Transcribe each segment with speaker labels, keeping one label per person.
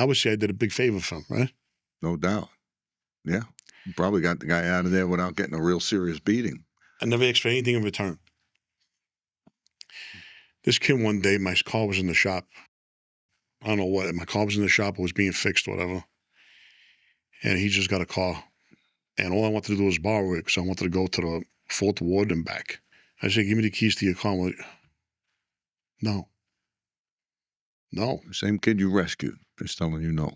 Speaker 1: I would say I did a big favor for him, right?
Speaker 2: No doubt. Yeah. You probably got the guy out of there without getting a real serious beating.
Speaker 1: I never asked for anything in return. This kid one day, my car was in the shop. I don't know what. My car was in the shop. It was being fixed, whatever. And he just got a car. And all I wanted to do was borrow it because I wanted to go to the 4th Ward and back. I said, give me the keys to your car. I'm like, no. No.
Speaker 2: The same kid you rescued is telling you no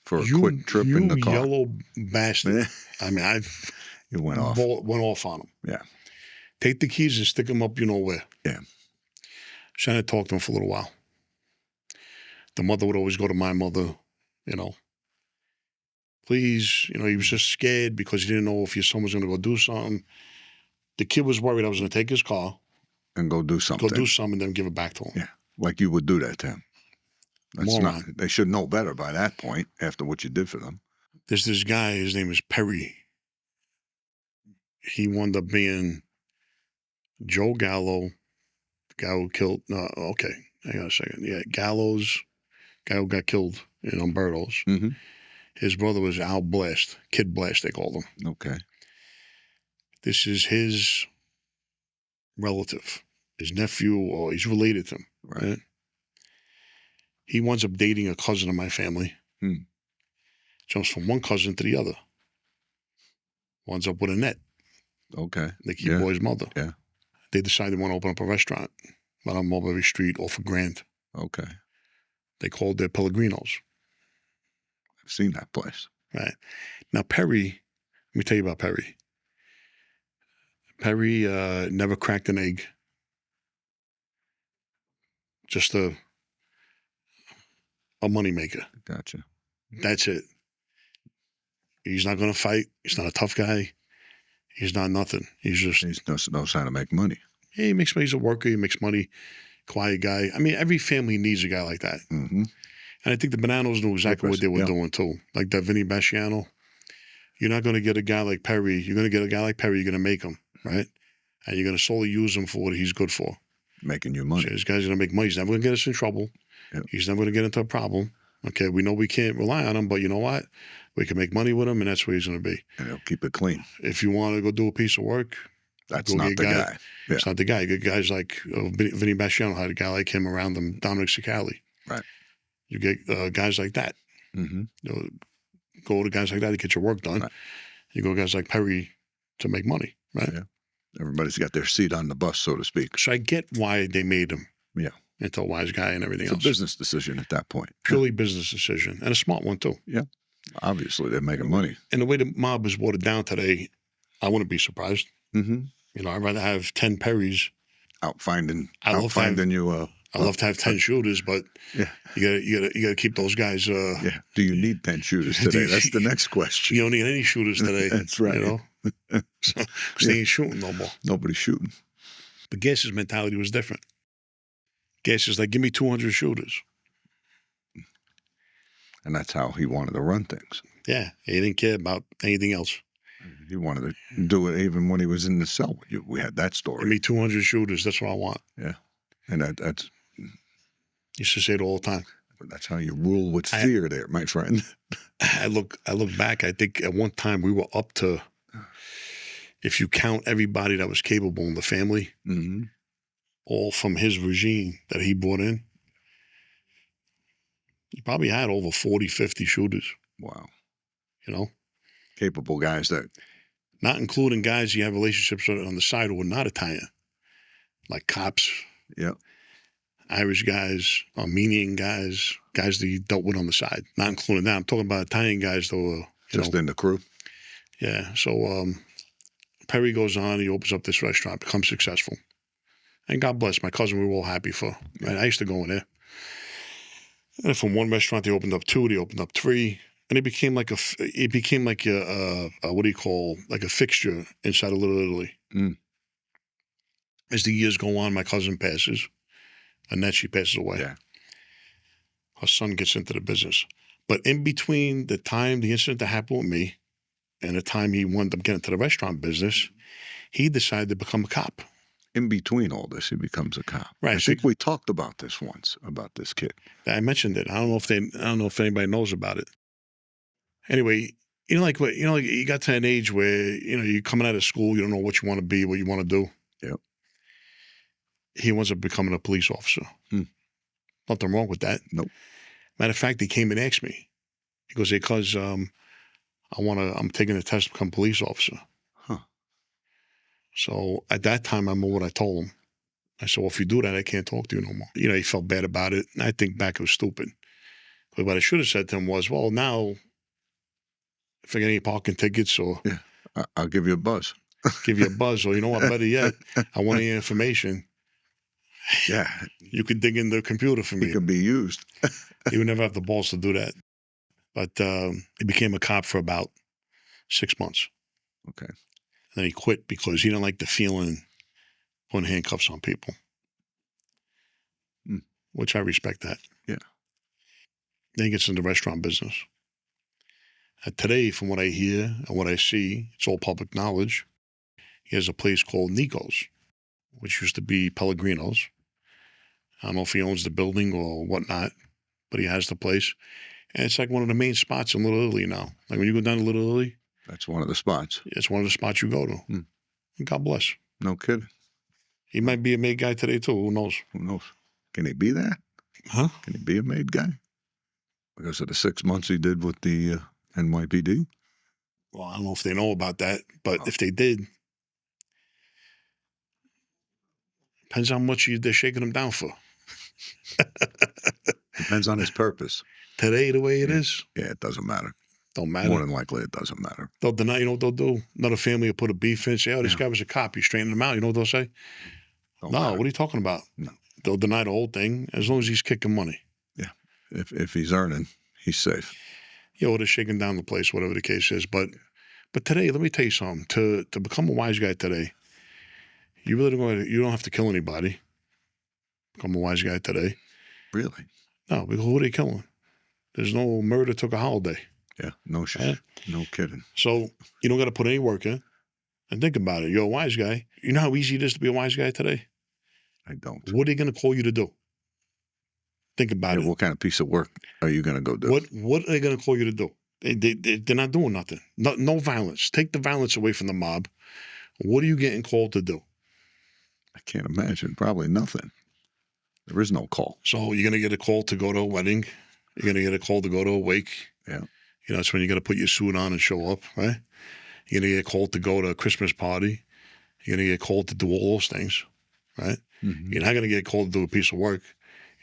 Speaker 2: for a quick trip in the car.
Speaker 1: You yellow bastard. I mean,
Speaker 2: You went off.
Speaker 1: Went off on him.
Speaker 2: Yeah.
Speaker 1: Take the keys and stick them up you know where.
Speaker 2: Yeah.
Speaker 1: So I talked to him for a little while. The mother would always go to my mother, you know. Please, you know, he was just scared because he didn't know if your son was going to go do something. The kid was worried I was going to take his car.
Speaker 2: And go do something.
Speaker 1: Go do something and then give it back to him.
Speaker 2: Yeah. Like you would do that to him. That's
Speaker 1: Moron.
Speaker 2: not, they should know better by that point after what you did for them.
Speaker 1: There's this guy, his name is Perry. He wound up being Joe Gallo, the guy who killed, okay, hang on a second. Yeah, Gallo's, guy who got killed in Umberto's.
Speaker 2: Mm-hmm.
Speaker 1: His brother was Al Blast, Kid Blast, they called him.
Speaker 2: Okay.
Speaker 1: This is his relative, his nephew, or he's related to him. Right? He winds up dating a cousin of my family. Jumps from one cousin to the other. Winds up with Annette.
Speaker 2: Okay.
Speaker 1: Nicky boy's mother.
Speaker 2: Yeah.
Speaker 1: They decided they want to open up a restaurant on Mulberry Street off of Grand.
Speaker 2: Okay.
Speaker 1: They called their Pellegrinos.
Speaker 2: I've seen that place.
Speaker 1: Right. Now, Perry, let me tell you about Perry. Perry never cracked an egg. Just a moneymaker.
Speaker 2: Gotcha.
Speaker 1: That's it. He's not going to fight. He's not a tough guy. He's not nothing. He's just...
Speaker 2: He knows how to make money.
Speaker 1: Yeah, he makes money. He's a worker. He makes money. Quiet guy. I mean, every family needs a guy like that.
Speaker 2: Mm-hmm.
Speaker 1: And I think the Bananos knew exactly what they were doing, too. Like that Vinny Basciano. You're not going to get a guy like Perry. You're going to get a guy like Perry. You're going to make him, right? And you're going to solely use him for what he's good for.
Speaker 2: Making you money.
Speaker 1: So this guy's going to make money. He's never going to get us in trouble. Yep. He's never going to get into a problem. Okay, we know we can't rely on him, but you know what? We can make money with him, and that's where he's going to be.
Speaker 2: And he'll keep it clean.
Speaker 1: If you want to go do a piece of work,
Speaker 2: that's not the guy.
Speaker 1: Yeah. It's not the guy. You get guys like Vinny Basciano had a guy like him around him, Dominic Cicali.
Speaker 2: Right.
Speaker 1: You get guys like that.
Speaker 2: Mm-hmm.
Speaker 1: You know, go to guys like that to get your work done.
Speaker 2: Right.
Speaker 1: You go to guys like Perry to make money, right?
Speaker 2: Yeah. Everybody's got their seat on the bus, so to speak.
Speaker 1: So I get why they made him.
Speaker 2: Yeah.
Speaker 1: Into a wise guy and everything else.
Speaker 2: It's a business decision at that point.
Speaker 1: Purely business decision. And a smart one, too.
Speaker 2: Yeah. Obviously, they're making money.
Speaker 1: And the way the mob is watered down today, I wouldn't be surprised.
Speaker 2: Mm-hmm.
Speaker 1: You know, I'd rather have 10 Perrys.
Speaker 2: Outfinding you.
Speaker 1: I love to have 10 shooters, but
Speaker 2: yeah,
Speaker 1: you gotta keep those guys.
Speaker 2: Yeah. Do you need 10 shooters today? That's the next question.
Speaker 1: You don't need any shooters today.
Speaker 2: That's right.
Speaker 1: You know, because they ain't shooting no more.
Speaker 2: Nobody's shooting.
Speaker 1: But Gas's mentality was different. Gas is like, give me 200 shooters.
Speaker 2: And that's how he wanted to run things.
Speaker 1: Yeah, he didn't care about anything else.
Speaker 2: He wanted to do it even when he was in the cell. We had that story.
Speaker 1: Give me 200 shooters. That's what I want.
Speaker 2: Yeah, and that's.
Speaker 1: You used to say it all the time.
Speaker 2: That's how you rule with fear, there, my friend.
Speaker 1: I look back. I think at one time we were up to, if you count everybody that was capable in the family,
Speaker 2: mm-hmm.
Speaker 1: all from his regime that he brought in, he probably had over 40, 50 shooters.
Speaker 2: Wow.
Speaker 1: You know?
Speaker 2: Capable guys that...
Speaker 1: Not including guys you have relationships with on the side who were not Italian. Like cops.
Speaker 2: Yep.
Speaker 1: Irish guys, Armenian guys, guys that he dealt with on the side. Not including that. I'm talking about Italian guys that were...
Speaker 2: Just in the crew?
Speaker 1: Yeah. So Perry goes on, he opens up this restaurant, becomes successful. And God bless, my cousin, we were all happy for. Right? I used to go in there. And from one restaurant, they opened up 2, they opened up 3. And it became like a what do you call, like a fixture inside of Little Italy.
Speaker 2: Mm.
Speaker 1: As the years go on, my cousin passes. Annette, she passes away.
Speaker 2: Yeah.
Speaker 1: Her son gets into the business. But in between the time, the incident that happened with me, and the time he wound up getting into the restaurant business, he decided to become a cop.
Speaker 2: in between all this, he becomes a cop.
Speaker 1: Right.
Speaker 2: I think we talked about this once, about this kid.
Speaker 1: I mentioned it. I don't know if anybody knows about it. Anyway, like you got to an age where, you're coming out of school, you don't know what you want to be, what you want to do.
Speaker 2: Yep.
Speaker 1: He winds up becoming a police officer. Nothing wrong with that.
Speaker 2: Nope.
Speaker 1: Matter of fact, he came and asked me. He goes, because I'm taking a test to become a police officer.
Speaker 2: Huh.
Speaker 1: So at that time, I remember what I told him. I said, well, if you do that, I can't talk to you no more. He felt bad about it. And I think back it was stupid. But what I should have said to him was, well, now, if I get any parking tickets or
Speaker 2: I'll give you a buzz.
Speaker 1: give you a buzz, or you know what, better yet, I want any information.
Speaker 2: Yeah.
Speaker 1: You could dig in the computer for me.
Speaker 2: He could be used.
Speaker 1: He would never have the balls to do that. But he became a cop for about 6 months.
Speaker 2: Okay.
Speaker 1: And then he quit because he didn't like the feeling putting handcuffs on people, which I respect that.
Speaker 2: Yeah.
Speaker 1: Then he gets into the restaurant business. Today, from what I hear and what I see, it's all public knowledge. He has a place called Nico's, which used to be Pellegrino's. I don't know if he owns the building or whatnot, but he has the place. And it's like one of the main spots in Little Italy now. Like when you go down to Little Italy,
Speaker 2: That's one of the spots.
Speaker 1: it's one of the spots you go to. And God bless.
Speaker 2: No kidding.
Speaker 1: He might be a maid guy today too. Who knows?
Speaker 2: Who knows? Can he be that?
Speaker 1: Huh?
Speaker 2: Can he be a maid guy? Because of the 6 months he did with the NYPD?
Speaker 1: Well, I don't know if they know about that, but if they did, depends how much they're shaking him down for.
Speaker 2: Depends on his purpose.
Speaker 1: Today, the way it is,
Speaker 2: Yeah, it doesn't matter.
Speaker 1: don't matter.
Speaker 2: More than likely, it doesn't matter.
Speaker 1: They'll deny, you know what they'll do? Another family will put a beef in, say, oh, this guy was a cop. You straighten him out. You know what they'll say?
Speaker 2: Don't
Speaker 1: No,
Speaker 2: matter.
Speaker 1: what are you talking about?
Speaker 2: No.
Speaker 1: They'll deny the whole thing as long as he's kicking money.
Speaker 2: Yeah. If he's earning, he's safe.
Speaker 1: Or they're shaking down the place, whatever the case is. But today, let me tell you something. To become a wise guy today, you don't have to kill anybody. Become a wise guy today.
Speaker 2: Really?
Speaker 1: No, because who are they killing? There's no murder took a holiday.
Speaker 2: Yeah. No shit.
Speaker 1: Yeah.
Speaker 2: No kidding.
Speaker 1: So you don't got to put any work in. And think about it. You're a wise guy. You know how easy it is to be a wise guy today?
Speaker 2: I don't.
Speaker 1: What are they going to call you to do? Think about it.
Speaker 2: What kind of piece of work are you going to go do?
Speaker 1: What are they going to call you to do? They're not doing nothing. No violence. Take the violence away from the mob. What are you getting called to do?
Speaker 2: I can't imagine. Probably nothing. There is no call.
Speaker 1: So you're going to get a call to go to a wedding. You're going to get a call to go to a wake.
Speaker 2: Yeah.
Speaker 1: That's when you got to put your suit on and show up, right? You're going to get called to go to a Christmas party. You're going to get called to do all those things, right?
Speaker 2: Mm-hmm.
Speaker 1: You're not going to get called to do a piece of work.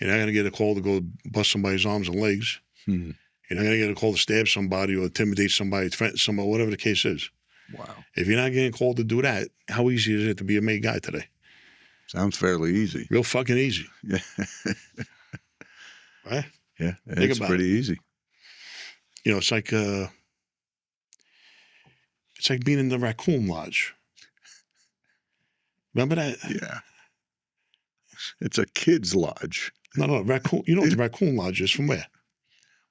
Speaker 1: You're not going to get a call to go bust somebody's arms and legs.
Speaker 2: Mm-hmm.
Speaker 1: You're not going to get a call to stab somebody or intimidate somebody, threaten somebody, whatever the case is.
Speaker 2: Wow.
Speaker 1: If you're not getting called to do that, how easy is it to be a made guy today?
Speaker 2: Sounds fairly easy.
Speaker 1: Real fucking easy.
Speaker 2: Yeah.
Speaker 1: Right?
Speaker 2: Yeah.
Speaker 1: Think
Speaker 2: It's
Speaker 1: about
Speaker 2: pretty easy.
Speaker 1: It's like being in the raccoon lodge. Remember that?
Speaker 2: Yeah. It's a kid's lodge.
Speaker 1: No, raccoon. You know what the raccoon lodge is from where?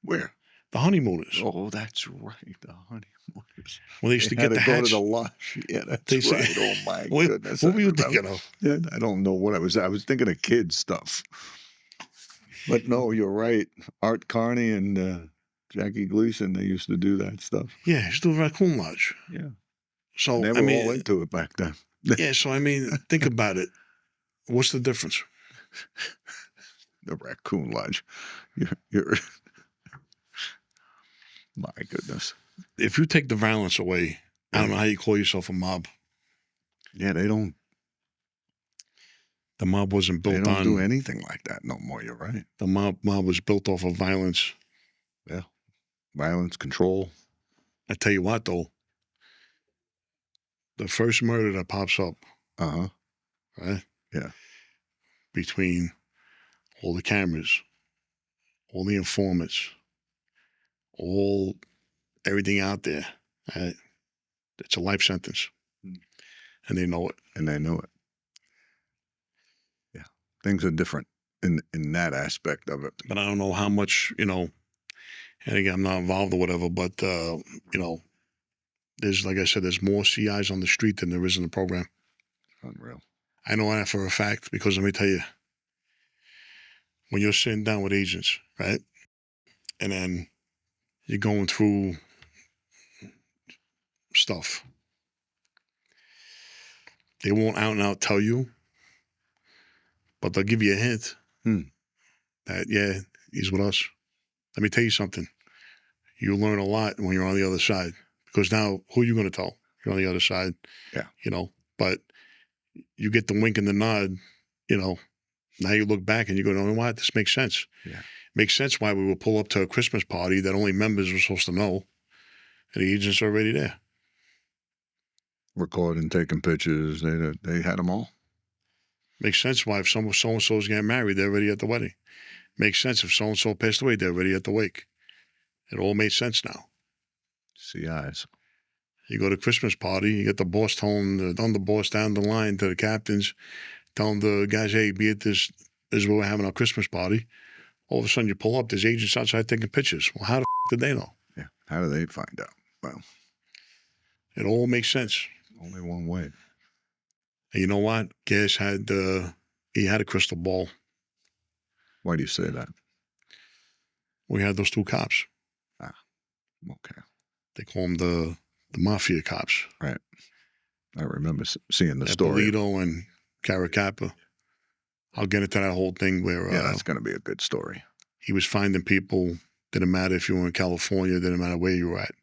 Speaker 2: Where?
Speaker 1: The honeymooners.
Speaker 2: Oh, that's right. The honeymooners.
Speaker 1: When they used to
Speaker 2: Had
Speaker 1: get the
Speaker 2: go
Speaker 1: hats.
Speaker 2: to the lodge. Yeah, that's
Speaker 1: They say-
Speaker 2: right. Oh my
Speaker 1: What,
Speaker 2: goodness.
Speaker 1: what
Speaker 2: I
Speaker 1: were you
Speaker 2: remember.
Speaker 1: thinking of?
Speaker 2: Yeah, I don't know what I was thinking of kids stuff. But no, you're right. Art Carney and Jackie Gleason, they used to do that stuff.
Speaker 1: Yeah, it's the raccoon lodge.
Speaker 2: Yeah.
Speaker 1: So
Speaker 2: They were all into it back then.
Speaker 1: yeah. So think about it. What's the difference?
Speaker 2: The raccoon lodge. You're my goodness.
Speaker 1: If you take the violence away, I don't know how you call yourself a mob.
Speaker 2: Yeah, they don't
Speaker 1: The mob wasn't built on.
Speaker 2: do anything like that no more. You're right.
Speaker 1: The mob was built off of violence.
Speaker 2: Yeah. Violence, control.
Speaker 1: I tell you what, though, the first murder that pops up,
Speaker 2: Uh-huh.
Speaker 1: right?
Speaker 2: Yeah.
Speaker 1: Between all the cameras, all the informants, everything out there, right? It's a life sentence. And they know it.
Speaker 2: And they know it. Yeah. Things are different in that aspect of it.
Speaker 1: But I don't know how much, and again, I'm not involved or whatever, but, there's, like I said, there's more CIs on the street than there is in the program.
Speaker 2: Unreal.
Speaker 1: I know that for a fact because let me tell you, when you're sitting down with agents, right, and then you're going through stuff, they won't out and out tell you, but they'll give you a hint that, yeah, he's with us. Let me tell you something. You learn a lot when you're on the other side because now who are you going to tell? You're on the other side, you know, but you get the wink and the nod, you know. Now you look back and you go, you know what? This makes sense. Yeah. Makes sense why we would pull up to a Christmas party that only members were supposed to know, and the agents are already there.
Speaker 2: Recording, taking pictures. They had them all.
Speaker 1: Makes sense why if so-and-so's getting married, they're already at the wedding. Makes sense if so-and-so passed away, they're already at the wake. It all made sense now.
Speaker 2: CIs.
Speaker 1: You go to Christmas party, you get the boss telling the boss down the line to the captains, telling the guys, hey, be at this is where we're having our Christmas party. All of a sudden you pull up, there's agents outside taking pictures. Well, how the did they know?
Speaker 2: Yeah, how do they find out? Well,
Speaker 1: it all makes sense.
Speaker 2: Only one way.
Speaker 1: And you know what? Gas had, he had a crystal ball.
Speaker 2: Why do you say that?
Speaker 1: We had those two cops.
Speaker 2: Ah, okay.
Speaker 1: They call them the Mafia cops.
Speaker 2: Right. I remember seeing the story.
Speaker 1: Polito and Caracappa. I'll get into that whole thing where...
Speaker 2: yeah, that's going to be a good story.
Speaker 1: He was finding people. Didn't matter if you were in California. Didn't matter where you were at.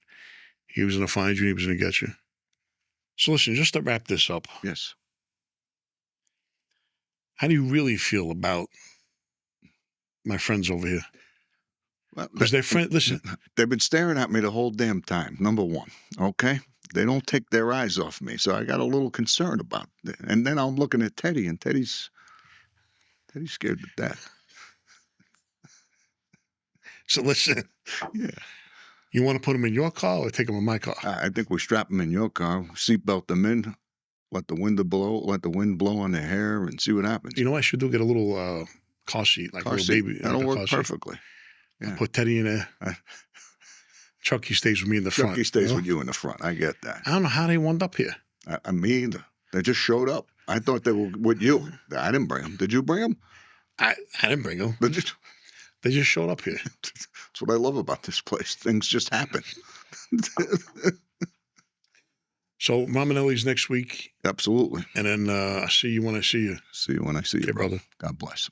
Speaker 1: He was going to find you. He was going to get you. So listen, just to wrap this up.
Speaker 2: Yes.
Speaker 1: How do you really feel about my friends over here? Because they're friends. Listen,
Speaker 2: they've been staring at me the whole damn time. Number one, okay, they don't take their eyes off me, so I got a little concerned about it. And then I'm looking at Teddy, and Teddy's scared to death.
Speaker 1: So listen,
Speaker 2: yeah,
Speaker 1: you want to put them in your car or take them in my car?
Speaker 2: I think we strap them in your car, seatbelt them in, let the wind blow on their hair, and see what happens.
Speaker 1: You know what I should do? Get a little car seat, like a little baby.
Speaker 2: That'll work perfectly.
Speaker 1: Yeah. Put Teddy in there. Chucky stays with me in the front.
Speaker 2: Chucky stays with you in the front. I get that.
Speaker 1: I don't know how they wound up here.
Speaker 2: Me either. They just showed up. I thought they were with you. I didn't bring them. Did you bring them?
Speaker 1: I didn't bring them. They just showed up here.
Speaker 2: That's what I love about this place. Things just happen.
Speaker 1: So Ramonelli's next week.
Speaker 2: Absolutely.
Speaker 1: And then I see you when I see you.
Speaker 2: See you when I see you,
Speaker 1: brother.
Speaker 2: God bless.